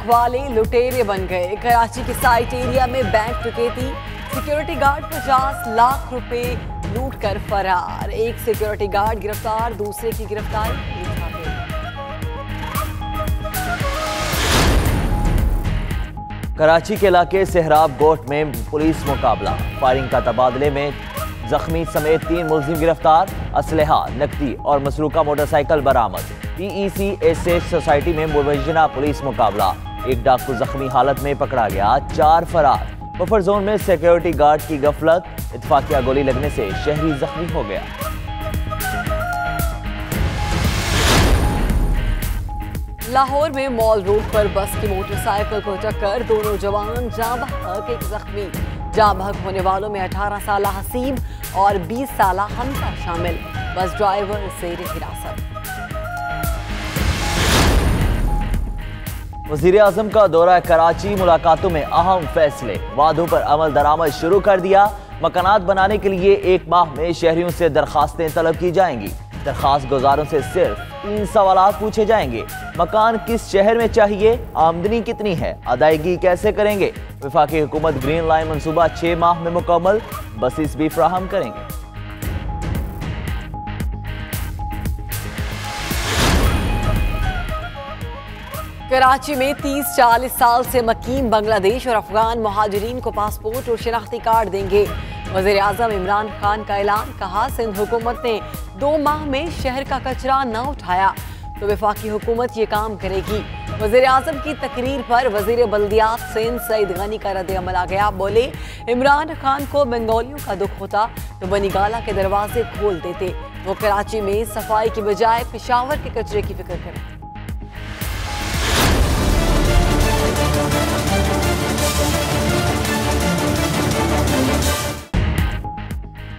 रखवाले लुटेरे बन गए। कराची के साइट एरिया में बैंक डकैती, सिक्योरिटी गार्ड 50 लाख रुपए लूट कर फरार। एक सिक्योरिटी गार्ड गिरफ्तार, दूसरे की गिरफ्तारी। कराची के इलाके सेहराब गोट में पुलिस मुकाबला, फायरिंग का तबादले में जख्मी समेत 3 मुलजिम गिरफ्तार। असलहा, नकदी और मसरूका मोटरसाइकिल बरामद। PECSH सोसाइटी में मुवज्जना पुलिस मुकाबला, एक डाकू जख्मी हालत में पकड़ा गया, 4 फरार। बफर जोन में सिक्योरिटी गार्ड की गफलत, इत्फाकिया गोली लगने से शहरी जख्मी हो गया। लाहौर में मॉल रोड पर बस की मोटरसाइकिल को टक्कर, दोनों जवान जाँ बहक, एक जख्मी। जाँ बहक होने वालों में 18 साल हसीब और 20 साल हमजा शामिल। बस ड्राइवर जेर हिरासत। वज़ीर आज़म का दौरा कराची, मुलाकातों में अहम फैसले, वादों पर अमल दरामद शुरू कर दिया। मकानात बनाने के लिए 1 माह में शहरियों से दरखास्तें तलब की जाएंगी। दरखास्त गुजारों से सिर्फ 3 सवाल पूछे जाएंगे। मकान किस शहर में चाहिए, आमदनी कितनी है, अदायगी कैसे करेंगे। वफाकी हुकूमत ग्रीन लाइन मंसूबा 6 माह में मुकम्मल, बसेस भी फ्राहम करेंगे। कराची में 30-40 साल से मकीम बांग्लादेश और अफगान मुहाजिरीन को पासपोर्ट और शनाख्ती कार्ड देंगे। वज़ीर आज़म इमरान खान का ऐलान, कहा सिंध हुकूमत ने 2 माह में शहर का कचरा न उठाया तो वफाकी हुकूमत ये काम करेगी। वज़ीर आज़म की तकरीर पर वज़ीर बल्दियात सिंध सईद गनी का रद्द अमल आ गया। बोले, इमरान खान को बंगालियों का दुख होता तो बनीगाला के दरवाजे खोल देते। वो कराची में सफाई की बजाय पेशावर के कचरे की फिक्र करें।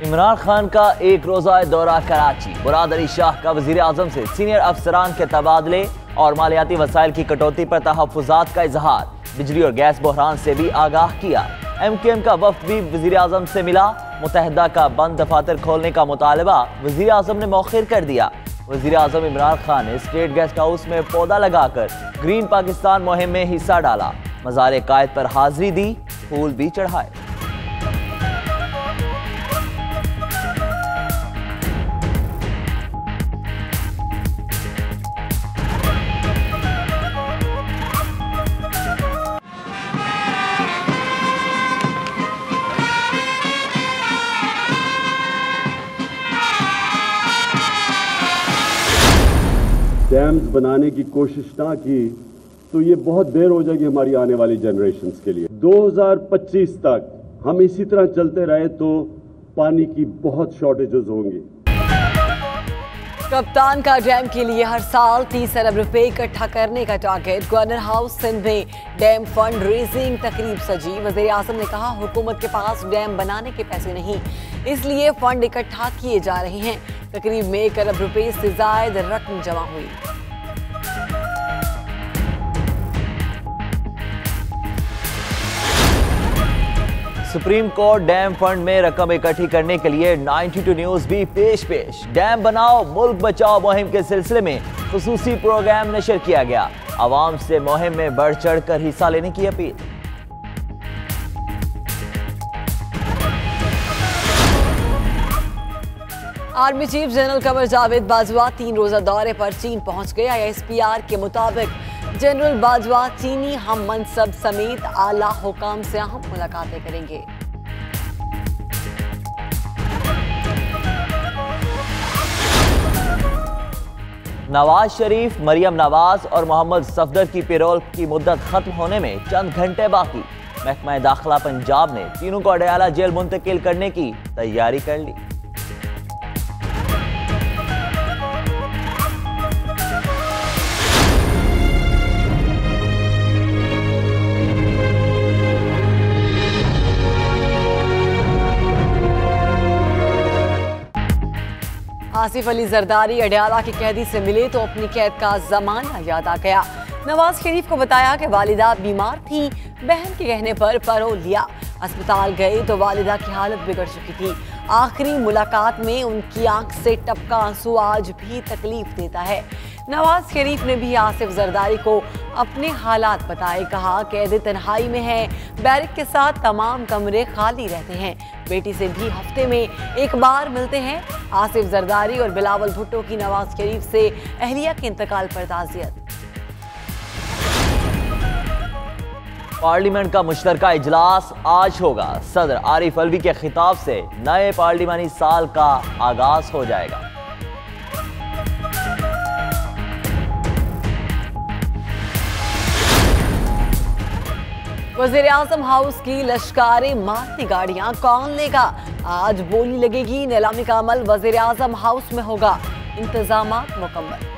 इमरान खान का 1 रोज़ा दौरा कराची, मुराद अली शाह का वज़ीर आज़म से सीनियर अफसरान के तबादले और मालियाती वसाइल की कटौती पर तहफ़्फ़ुज़ात का इजहार। बिजली और गैस बहरान से भी आगाह किया। MQM का वफ्द भी वज़ीर आज़म से मिला। मुत्तहिदा का बंद दफातर खोलने का मुतालबा वज़ीर आज़म ने मौखिर कर दिया। वज़ीर आज़म इमरान खान ने स्टेट गेस्ट हाउस में पौधा लगाकर ग्रीन पाकिस्तान मुहिम में हिस्सा डाला। मज़ार कायद पर हाजिरी दी, फूल भी चढ़ाए। डैम्स बनाने की कोशिश ना की तो ये बहुत देर हो जाएगी हमारी आने वाली जनरेशन्स के लिए। 2025 तक हम इसी तरह चलते रहे तो पानी की बहुत शॉर्टेजेस होंगी। कप्तान का डैम के लिए हर साल 30 अरब रुपए इकट्ठा करने का टारगेट। गवर्नर हाउस सिंध में डैम फंड रेजिंग तकरीब सजी। वज़ीर आज़म ने कहा, हुकूमत के पास डैम बनाने के पैसे नहीं, इसलिए फंड इकट्ठा किए जा रहे हैं। तकरीब में 1 अरब रुपए से ज्यादा रकम जमा हुई। सुप्रीम कोर्ट डैम फंड में रकम इकट्ठी करने के लिए 92 न्यूज भी पेश। डैम बनाओ मुल्क बचाओ मुहिम के सिलसिले में खुसूसी प्रोग्राम नशर किया गया। आवाम से मुहिम में बढ़ चढ़ कर हिस्सा लेने की appeal. Army chief general Qamar Javed Bajwa 3 रोजा दौरे पर चीन पहुंच गए। ISPR के मुताबिक जनरल बाजवा चीनी हम मनसब समेत आला हुकाम से अहम मुलाकातें करेंगे। नवाज शरीफ, मरियम नवाज और मोहम्मद सफदर की पेरोल की मुद्दत खत्म होने में चंद घंटे बाकी। महकमा दाखिला पंजाब ने तीनों को अडयाला जेल मुंतकिल करने की तैयारी कर ली। आसिफ अली जरदारी अडयाला के कैदी से मिले तो अपनी कैद का जमाना याद आ गया। नवाज शरीफ को बताया कि वालिदा बीमार थी, बहन के कहने पर पैरोल लिया। अस्पताल गए तो वालिदा की हालत बिगड़ चुकी थी। आखिरी मुलाकात में उनकी आंख से टपका आंसू आज भी तकलीफ देता है। नवाज शरीफ ने भी आसिफ जरदारी को अपने हालात बताए। कहा कैद तन्हाई में है, बैरक के साथ तमाम कमरे खाली रहते हैं, बेटी से भी हफ्ते में एक बार मिलते हैं। आसिफ जरदारी और बिलावल भुट्टो की नवाज शरीफ से अहलिया के इंतकाल पर ताज़ियत। पार्लियामेंट का मुश्तरका इजलास आज होगा। सदर आरिफ अलवी के खिताब से नए पार्लिमानी साल का आगाज हो जाएगा। वज़ीर आज़म हाउस की लश्कारे मारती गाड़ियां कौन लेगा? आज बोली लगेगी। नीलामी का अमल वज़ीर आज़म हाउस में होगा, इंतजामात मुकम्मल।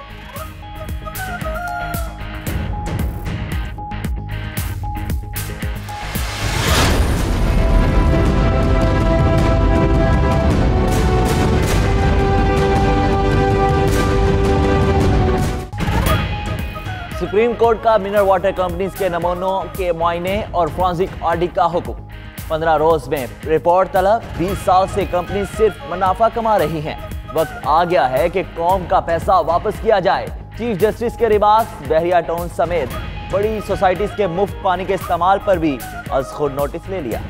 सुप्रीम कोर्ट का मिनरल वाटर कंपनीज के नमूनों के मुआयने और फॉरेंसिक ऑडिट का हुक्म। 15 रोज में रिपोर्ट तलब। 20 साल से कंपनी सिर्फ मुनाफा कमा रही हैं। वक्त आ गया है कि कौम का पैसा वापस किया जाए। चीफ जस्टिस के रिबास बहरिया टाउन समेत बड़ी सोसाइटीज के मुफ्त पानी के इस्तेमाल पर भी आज खुद नोटिस ले लिया।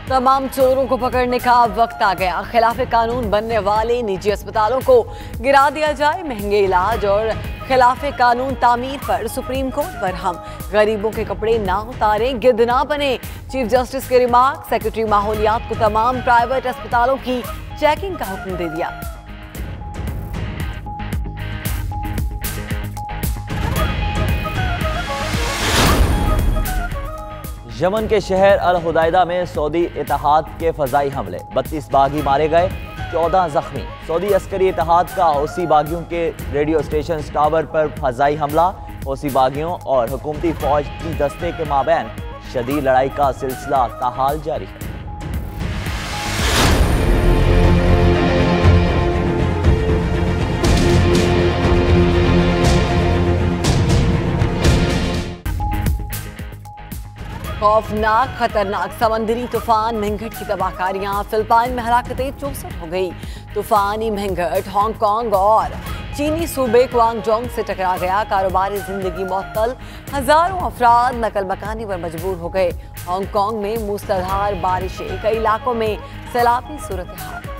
तमाम चोरों को पकड़ने का वक्त आ गया। खिलाफे कानून बनने वाले निजी अस्पतालों को गिरा दिया जाए। महंगे इलाज और खिलाफे कानून तामीर पर सुप्रीम कोर्ट पर हम गरीबों के कपड़े ना उतारें, गिद्ध ना बने। चीफ जस्टिस के रिमार्क। सेक्रेटरी माहौलियात को तमाम प्राइवेट अस्पतालों की चेकिंग का हुक्म दे दिया। यमन के शहर अल हुदैदा में सऊदी इत्तेहाद के फजाई हमले। 32 बागी मारे गए, 14 जख्मी। सऊदी अस्करी इत्तेहाद का हौसी बागियों के रेडियो स्टेशन टावर पर फजाई हमला। हौसी बागियों और हुकूमती फौज की दस्ते के माबैन शदीद लड़ाई का सिलसिला ताहाल जारी है। खौफनाक खतरनाक समंदरी तूफान मेंघट की तबाहकारियां। फिलिपाइन में हलाकतें 64 हो गई। तूफानी मेंघट हांगकांग और चीनी सूबे क्वांगजोंग से टकरा गया। कारोबारी जिंदगी मुअत्तल। हजारों अफराद नकल मकानी पर मजबूर हो गए। हांगकांग में मूसलाधार बारिशें, कई इलाकों में सैलाबी सूरत हाल।